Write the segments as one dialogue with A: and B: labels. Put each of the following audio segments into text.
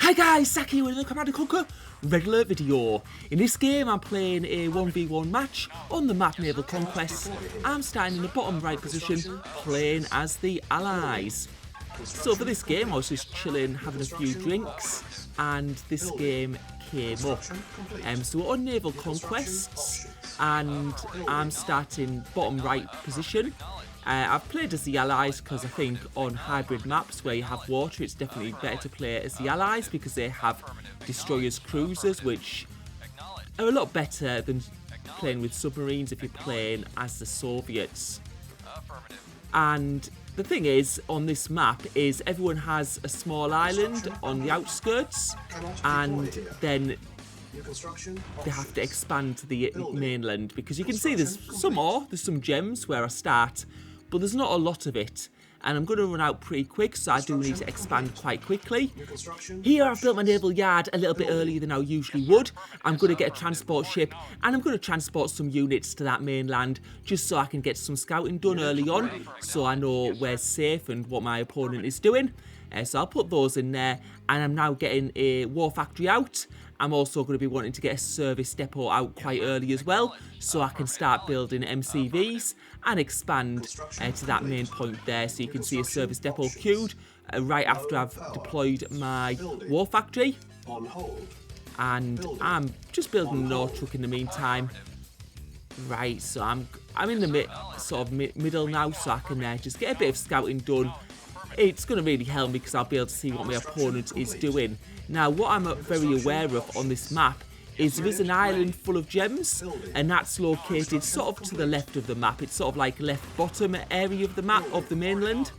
A: Hi guys, Saki with another Command & Conquer Red Alert video. In this game I'm playing a 1v1 match on the map Naval Conquests. I'm starting in the bottom right position, playing as the Allies. So for this game I was just chilling, having a few drinks, and this game came up. So we're on Naval Conquests, and I'm starting bottom right position. I've played as the Allies because I think on hybrid maps where you have water, it's definitely better to play as the Allies because they have destroyers, cruisers, which are a lot better than playing with submarines if you're playing as the Soviets. And the thing is, on this map, is everyone has a small island on the outskirts, and then they have to expand to the mainland, because you can see there's some gems where I start, but there's not a lot of it, and I'm going to run out pretty quick, so I do need to expand quite quickly. Here I've built my naval yard a little bit earlier than I usually would. I'm going to get a transport ship, and I'm going to transport some units to that mainland, just so I can get some scouting done early on, so I know where's safe and what my opponent is doing. So I'll put those in there, and I'm now getting a war factory out. I'm also going to be wanting to get a service depot out quite early as well, so I can start building MCVs and expand to that main point there. So you can see a service depot queued right after I've deployed my war factory. And I'm just building an ore truck in the meantime. Right, so I'm in the middle now, so I can just get a bit of scouting done. It's going to really help me because I'll be able to see what my opponent is doing. Now, what I'm very aware of on this map is there is an island full of gems, and that's located sort of to the left of the map. It's sort of like left bottom area of the map of the mainland.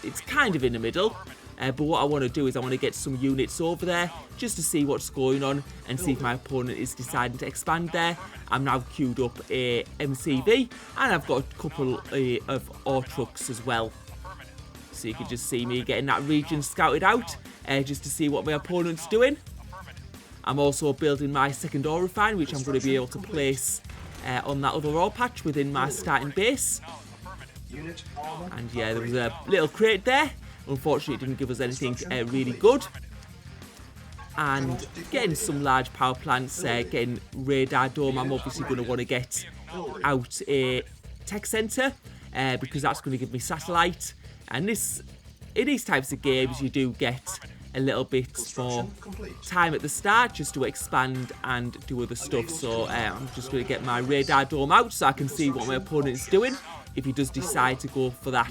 A: It's kind of in the middle, but what I want to do is I want to get some units over there just to see what's going on and see if my opponent is deciding to expand there. I'm now queued up a MCV, and I've got a couple of ore trucks as well. So you can just see me getting that region scouted out, just to see what my opponent's doing. I'm also building my second ore refine, which I'm going to be able to place on that other ore patch within my starting base. And yeah, there was a little crate there. Unfortunately, it didn't give us anything really good. And getting some large power plants, getting radar dome. I'm obviously going to want to get out a tech centre, because that's going to give me satellite. And in these types of games, you do get a little bit more time at the start just to expand and do other stuff. So I'm just going to get my radar dome out so I can see what my opponent is doing if he does decide to go for that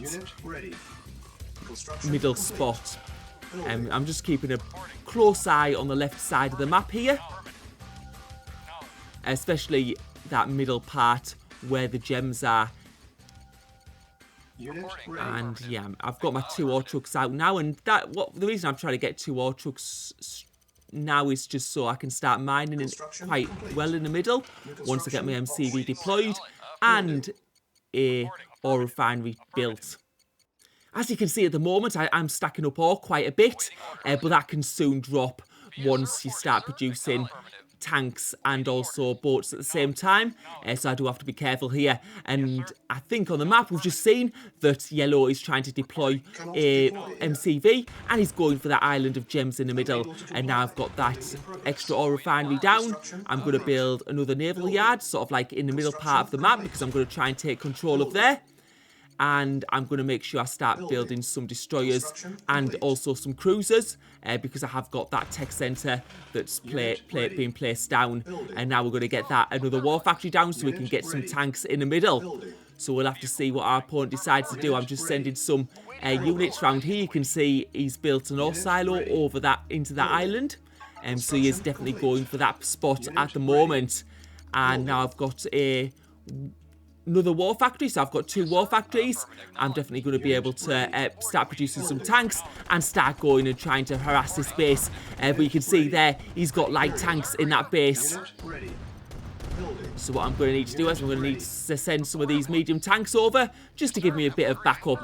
A: middle spot. I'm just keeping a close eye on the left side of the map here, especially that middle part where the gems are. And yeah, I've got my 2 ore trucks out now, and the reason I'm trying to get 2 ore trucks now is just so I can start mining it quite well in the middle once I get my MCV deployed and a ore refinery built. As you can see at the moment, I'm stacking up ore quite a bit, but that can soon drop once you start producing tanks and also boats at the same time, so I do have to be careful here. And I think on the map we've just seen that yellow is trying to deploy a MCV, and he's going for that island of gems in the middle. And now I've got that extra ore refinery down, I'm going to build another naval yard sort of like in the middle part of the map, because I'm going to try and take control of there. And I'm going to make sure I start building some destroyers and also some cruisers, because I have got that tech centre that's being placed down. And now we're going to get that another war factory down so we can get some tanks in the middle. So we'll have to see what our opponent decides to do. I'm just sending some units around here. You can see he's built an ore silo over that into that island. So he is definitely going for that spot at the moment. And now I've got another war factory, so I've got 2 war factories. I'm definitely going to be able to start producing some tanks and start going and trying to harass this base. But you can see there, he's got light tanks in that base. So what I'm going to need to do is I'm going to need to send some of these medium tanks over just to give me a bit of backup,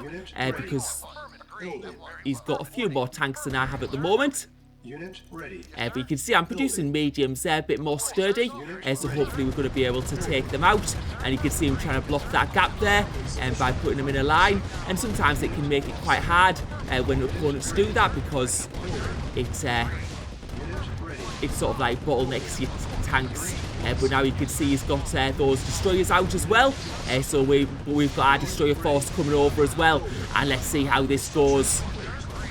A: because he's got a few more tanks than I have at the moment. But you can see I'm producing mediums there, a bit more sturdy, so hopefully we're going to be able to take them out. And you can see I'm trying to block that gap there by putting them in a line. And sometimes it can make it quite hard when opponents do that, because it's sort of like bottlenecks your tanks. But now you can see he's got those destroyers out as well. So we've got our destroyer force coming over as well. And let's see how this goes.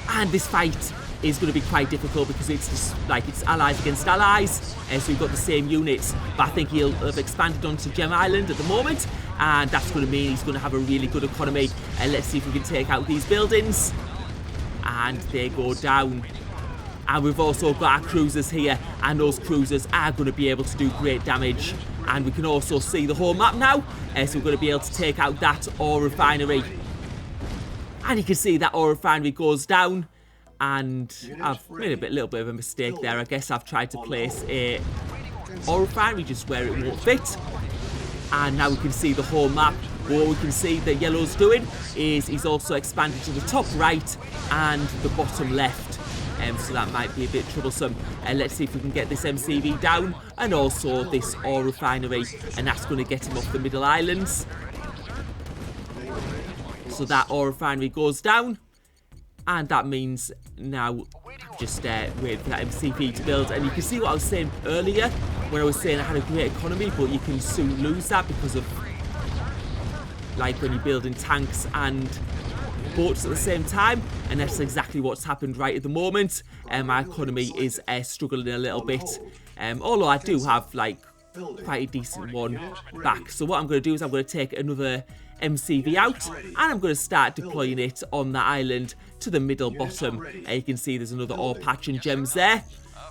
A: And this fight is going to be quite difficult because it's just like it's allies against allies. So we've got the same units. But I think he'll have expanded onto Gem Island at the moment. And that's going to mean he's going to have a really good economy. Let's see if we can take out these buildings. And they go down. And we've also got our cruisers here, and those cruisers are going to be able to do great damage. And we can also see the whole map now, so we're going to be able to take out that ore refinery. And you can see that ore refinery goes down, and I've made a little bit of a mistake there. I guess I've tried to place a ore refinery just where it won't fit. And now we can see the whole map. What we can see that yellow's doing is he's also expanded to the top right and the bottom left. So that might be a bit troublesome. Let's see if we can get this MCV down, and also this ore refinery, and that's going to get him off the middle islands. So that ore refinery goes down, and that means now just wait for that MCV to build. And you can see what I was saying earlier when I was saying I had a great economy, but you can soon lose that because of like when you're building tanks and boats at the same time, and that's exactly what's happened right at the moment. My economy is struggling a little bit, although I do have like quite a decent one back. So what I'm going to do is I'm going to take another MCV out, and I'm going to start deploying it on the island to the middle bottom. You can see there's another ore patch and gems there,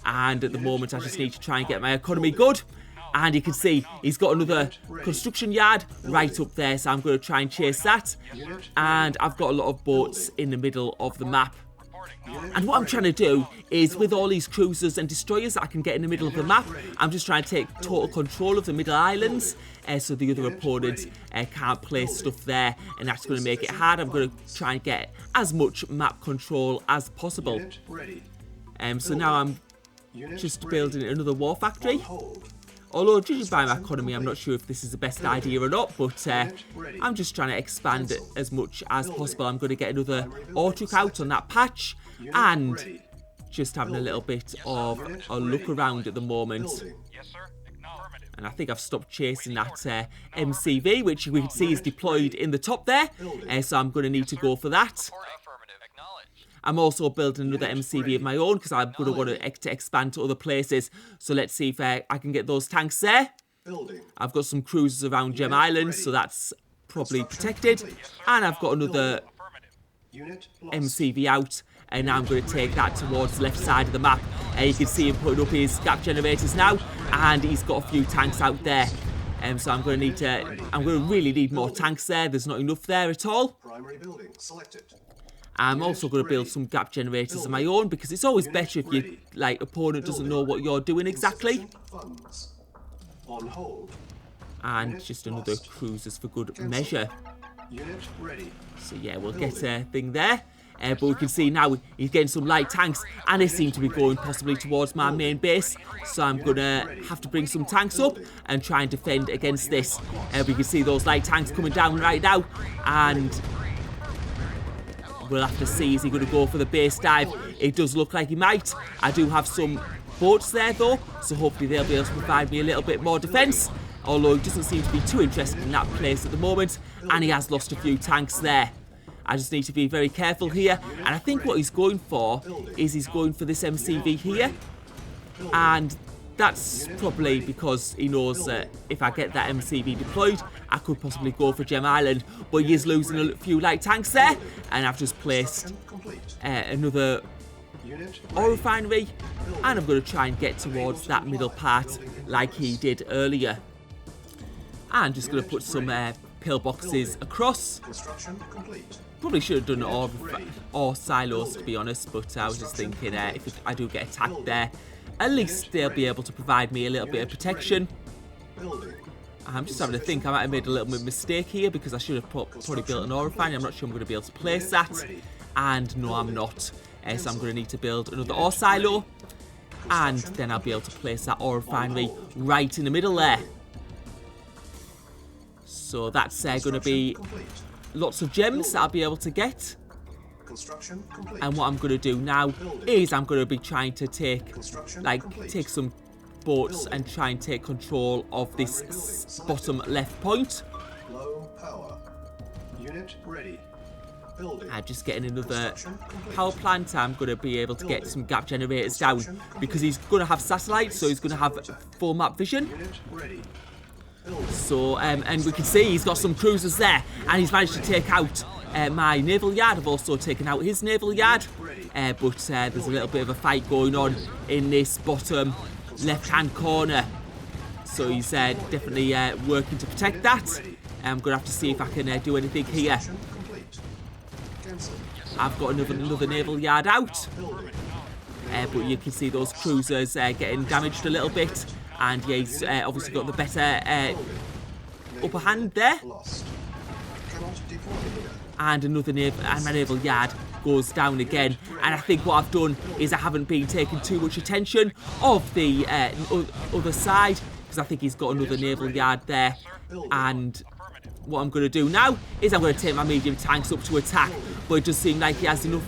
A: and at the moment I just need to try and get my economy good. And you can see he's got another construction yard right up there, so I'm going to try and chase that. And I've got a lot of boats in the middle of the map. And what I'm trying to do is, with all these cruisers and destroyers that I can get in the middle of the map, I'm just trying to take total control of the middle islands, so the other opponents can't place stuff there, and that's going to make it hard. I'm going to try and get as much map control as possible. So now I'm just building another war factory. Although, judging by my economy, I'm not sure if this is the best idea or not, but I'm just trying to expand it as much as possible. I'm going to get another ore truck out on that patch, and just having a little bit of a look around at the moment. And I think I've stopped chasing that MCV, which we can see is deployed in the top there, so I'm going to need to go for that. I'm also building another MCV of my own because I'm going to want to expand to other places. So let's see if I can get those tanks there. I've got some cruisers around Gem Island, so that's probably protected. And I've got another MCV out, and now I'm going to take that towards the left side of the map. You can see him putting up his gap generators now, and he's got a few tanks out there. So I'm going to really need more tanks there. There's not enough there at all.
B: Primary building selected.
A: I'm also going to build some gap generators of my own, because it's always better if your opponent doesn't know what you're doing exactly. And just another cruisers for good measure. So yeah, we'll get a thing there. But we can see now he's getting some light tanks, and they seem to be going possibly towards my main base. So I'm going to have to bring some tanks up and try and defend against this. We can see those light tanks coming down right now, and we'll have to see, is he going to go for the base dive? It does look like he might. I do have some boats there though, so hopefully they'll be able to provide me a little bit more defence. Although he doesn't seem to be too interested in that place at the moment, and he has lost a few tanks there. I just need to be very careful here, and I think what he's going for is he's going for this MCV here, and that's probably because he knows that if I get that MCV deployed, I could possibly go for Gem Island, but he is losing a few light tanks there, and I've just placed another ore refinery, and I'm going to try and get towards that middle part like he did earlier. And just going to put some pillboxes across. Probably should have done ore silos, to be honest, but I was just thinking if I do get attacked there, at least they'll be able to provide me a little bit of protection. I'm just having to think, I might have made a little bit of mistake here, because I should have probably built an ore refinery. I'm not sure I'm going to be able to place that. And no, I'm not. So I'm going to need to build another ore silo. And then I'll be able to place that ore refinery right in the middle there. So that's going to be lots of gems that I'll be able to get. And what I'm going to do now is I'm going to be trying to take some boats and try and take control of this bottom left point.
B: Low power. Unit ready.
A: I'm just getting another power plant. I'm going to be able to get some gap generators down because he's going to have satellites, so he's going to have full map vision. So, and we can see he's got some cruisers there, and he's managed to take out my naval yard. I've also taken out his naval yard, but there's a little bit of a fight going on in this bottom left-hand corner. So he's definitely working to protect that. I'm going to have to see if I can do anything here. I've got another naval yard out, but you can see those cruisers getting damaged a little bit, and yeah, he's obviously got the better upper hand there. And my naval yard goes down again, and I think what I've done is I haven't been taking too much attention of the other side, because I think he's got another naval yard there. And what I'm going to do now is I'm going to take my medium tanks up to attack, but it does seem like he has enough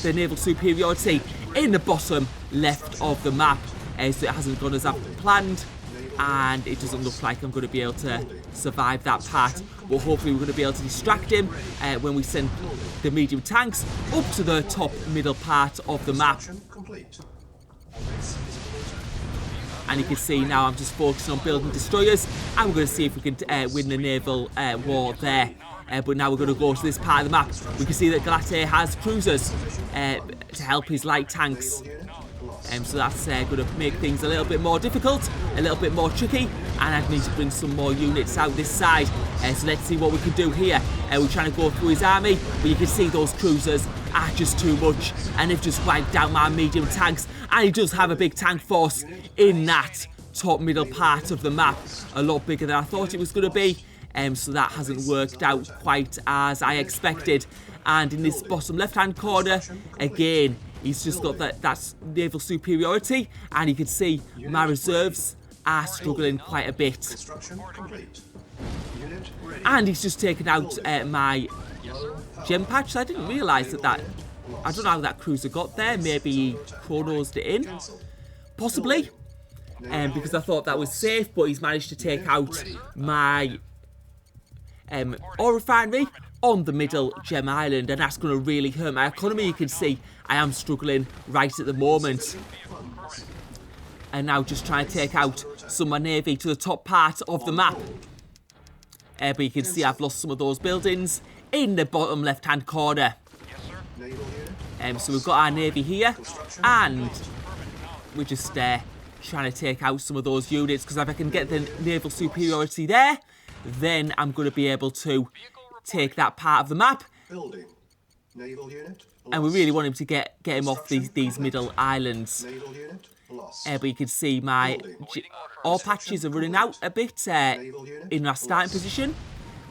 A: the naval superiority in the bottom left of the map, so it hasn't gone as I've planned, and it doesn't look like I'm going to be able to survive that part. But hopefully we're going to be able to distract him when we send the medium tanks up to the top middle part of the map. And you can see now I'm just focusing on building destroyers, and we're going to see if we can win the naval war there. But now we're going to go to this part of the map. We can see that Galate has cruisers to help his light tanks. So that's going to make things a little bit more difficult, a little bit more tricky, and I need to bring some more units out this side. So let's see what we can do here. We're trying to go through his army, but you can see those cruisers are just too much, and they've just wiped out my medium tanks. And he does have a big tank force in that top middle part of the map, a lot bigger than I thought it was going to be. So that hasn't worked out quite as I expected. And in this bottom left-hand corner, again, he's just got that naval superiority, and you can see my reserves are struggling quite a bit. And he's just taken out my gem patch. I didn't realise that. I don't know how that cruiser got there. Maybe he chronosed it in, possibly, because I thought that was safe. But he's managed to take out my ore refinery on the middle gem island, and that's going to really hurt my economy. You can see I am struggling right at the moment. And now just trying to take out some of my navy to the top part of the map. But you can see I've lost some of those buildings in the bottom left-hand corner. So we've got our navy here, and we're just trying to take out some of those units, because if I can get the naval superiority there, then I'm going to be able to take that part of the map. And we really want him to get him off these middle islands. But you can see my ore patches are running out a bit in our starting position,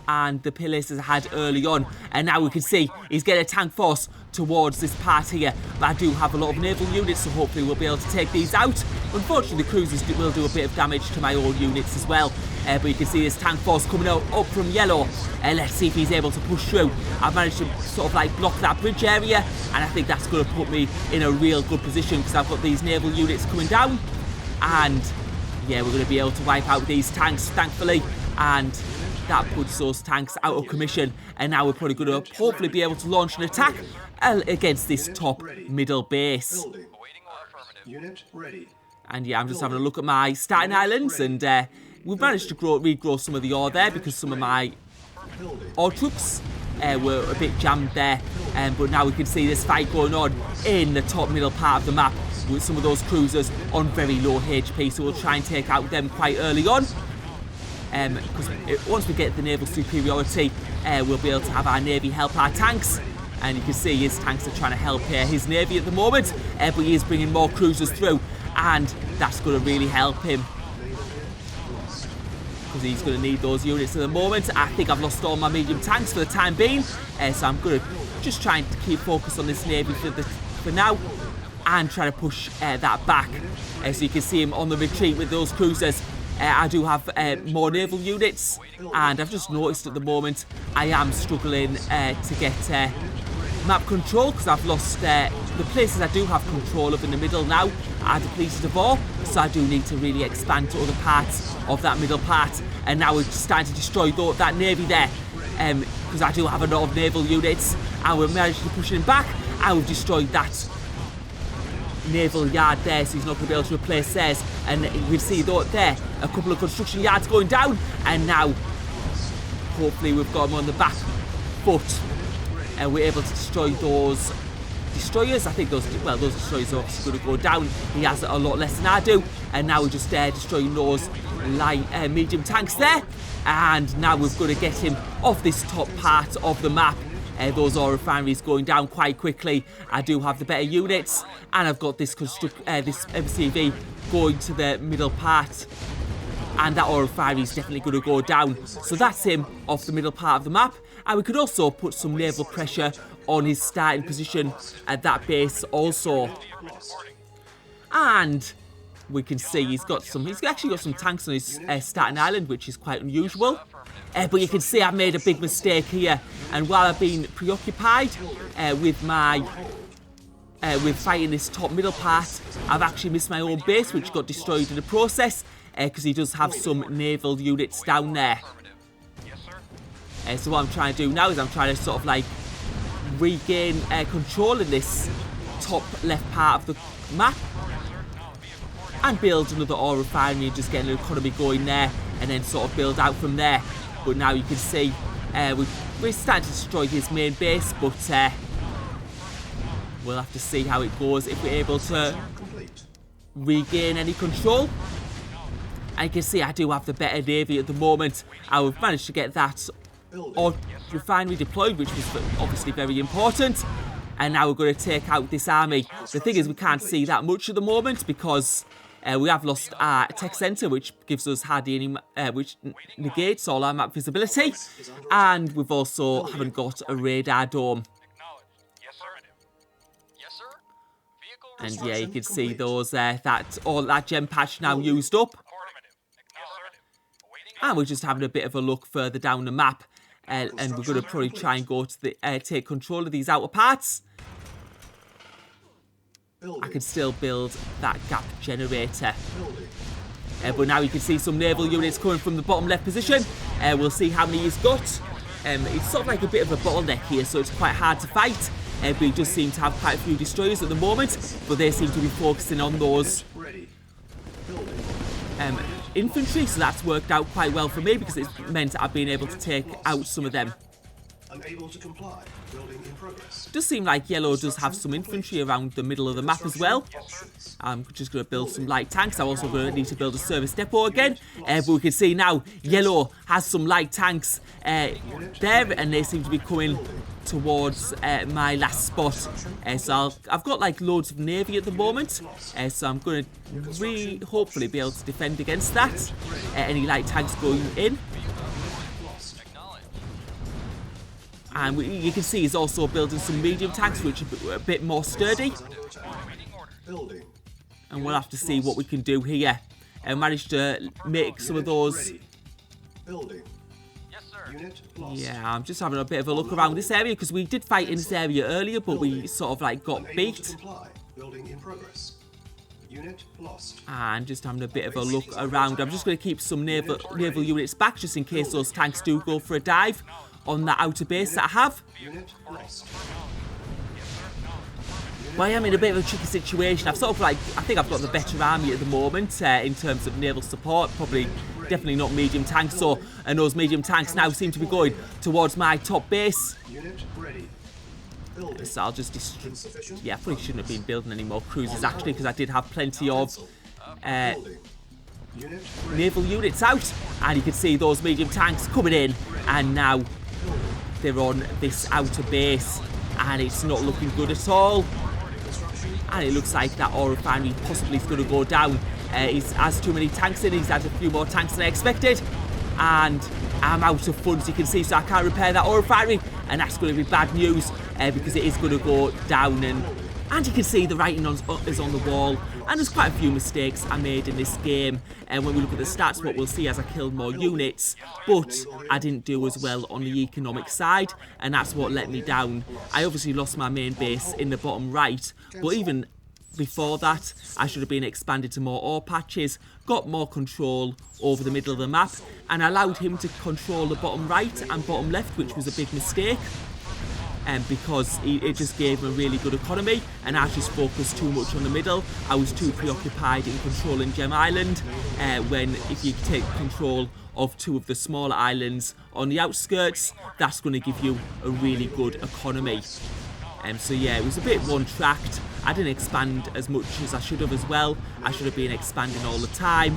A: and the pillars I had early on. And now we can see he's getting a tank force towards this part here. But I do have a lot of naval units, so hopefully we'll be able to take these out. Unfortunately, the cruisers will do a bit of damage to my own units as well. But you can see this tank force coming up from yellow. Let's see if he's able to push through. I've managed to sort of like block that bridge area, and I think that's going to put me in a real good position, because I've got these naval units coming down. And yeah, we're going to be able to wipe out these tanks, thankfully. And that puts those tanks out of commission. And now we're probably going to hopefully be able to launch an attack against this top middle base. And yeah, I'm just having a look at my starting islands, and we've managed to regrow some of the ore there, because some of my ore trucks were a bit jammed there. But now we can see this fight going on in the top middle part of the map with some of those cruisers on very low HP, so we'll try and take out them quite early on. Because once we get the naval superiority, we'll be able to have our navy help our tanks. And you can see his tanks are trying to help his navy at the moment, but he is bringing more cruisers through, and that's going to really help him, because he's going to need those units at the moment. I think I've lost all my medium tanks for the time being, so I'm going to just try and keep focus on this navy for for now and try to push that back. So you can see him on the retreat with those cruisers. I do have more naval units, and I've just noticed at the moment I am struggling to get map control because I've lost the places I do have control of in the middle now are depleted of ore, so I do need to really expand to other parts of that middle part. And now we're starting to destroy that navy there, because I do have a lot of naval units, and we're managing to push him back, and we've destroyed that naval yard there, so he's not going to be able to replace theirs. And you can see there a couple of construction yards going down, and now hopefully we've got him on the back foot and we're able to destroy those destroyers. I think those destroyers are obviously going to go down. He has a lot less than I do, and now we're just destroying those light medium tanks there, and now we've got to get him off this top part of the map. Those ore refineries going down quite quickly. I do have the better units, and I've got this this MCV going to the middle part, and that ore refinery is definitely going to go down. So that's him off the middle part of the map, and we could also put some naval pressure on his starting position at that base also. And we can see he's actually got some tanks on his starting island, which is quite unusual. But you can see I've made a big mistake here, and while I've been preoccupied with fighting this top middle part, I've actually missed my own base, which got destroyed in the process, because he does have some naval units down there. So what I'm trying to do now is I'm trying to sort of like regain control in this top left part of the map and build another ore refinery and just get an economy going there, and then sort of build out from there. But now you can see we're starting to destroy his main base, but we'll have to see how it goes if we're able to regain any control. And you can see I do have the better navy at the moment. I've managed to get that ore refinery deployed, which was obviously very important. And now we're going to take out this army. The thing is, we can't see that much at the moment because we have lost our tech centre, which gives us hardly any, which negates all our map visibility, and we've also haven't got a radar dome. And yeah, you can see those all that gem patch now used up, and we're just having a bit of a look further down the map, and we're going to probably try and go to the take control of these outer parts. I can still build that gap generator. But now you can see some naval units coming from the bottom left position. We'll see how many he's got. It's sort of like a bit of a bottleneck here, so it's quite hard to fight. But he does seem to have quite a few destroyers at the moment, but they seem to be focusing on those infantry, so that's worked out quite well for me because it's meant I've been able to take out some of them.
B: Unable to comply. Building in progress.
A: Does seem like yellow does have some infantry around the middle of the map as well. I'm just going to build some light tanks. I'm also going to need to build a service depot again. But we can see now yellow has some light tanks there, and they seem to be coming towards my last spot. So I've got like loads of navy at the moment. So I'm going to hopefully be able to defend against that. Any light tanks going in. And you can see he's also building some medium tanks, which are a bit more sturdy. And we'll have to see what we can do here. And manage to make some of those. Yeah, I'm just having a bit of a look around this area because we did fight in this area earlier, but we sort of like got beat. And just having a bit of a look around. I'm just going to keep some naval units back just in case those tanks do go for a dive on that outer base that I have. But I am in a bit of a tricky situation. I think I've got the better army at the moment in terms of naval support. Definitely not medium tanks. And those medium tanks now seem to be going towards my top base. So I'll just yeah, I probably shouldn't have been building any more cruisers actually, because I did have plenty of naval units out, and you can see those medium tanks coming in, and now they're on this outer base, and it's not looking good at all. And it looks like that ore refinery possibly is going to go down. He has too many tanks in. He's had a few more tanks than I expected, and I'm out of funds, you can see, so I can't repair that ore refinery, and that's going to be bad news because it is going to go down, and And you can see the writing is on the wall, and there's quite a few mistakes I made in this game. And when we look at the stats, what we'll see is I killed more units, but I didn't do as well on the economic side, and that's what let me down. I obviously lost my main base in the bottom right, but even before that, I should have been expanded to more ore patches, got more control over the middle of the map, and allowed him to control the bottom right and bottom left, which was a big mistake. Because it just gave him a really good economy, and I just focused too much on the middle. I was too preoccupied in controlling Gem Island, when if you take control of two of the smaller islands on the outskirts, that's going to give you a really good economy. So yeah, it was a bit one-tracked. I didn't expand as much as I should have as well. I should have been expanding all the time,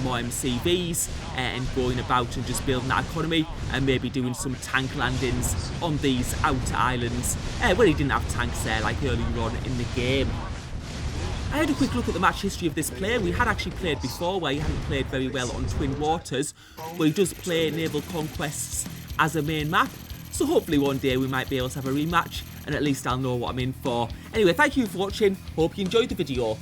A: more MCVs, and going about and just building that economy, and maybe doing some tank landings on these outer islands, when he didn't have tanks there like earlier on in the game. I had a quick look at the match history of this player. We had actually played before where he hadn't played very well on Twin Waters, but he does play Naval Conquests as a main map. So hopefully one day we might be able to have a rematch, and at least I'll know what I'm in for. Anyway, thank you for watching. Hope you enjoyed the video.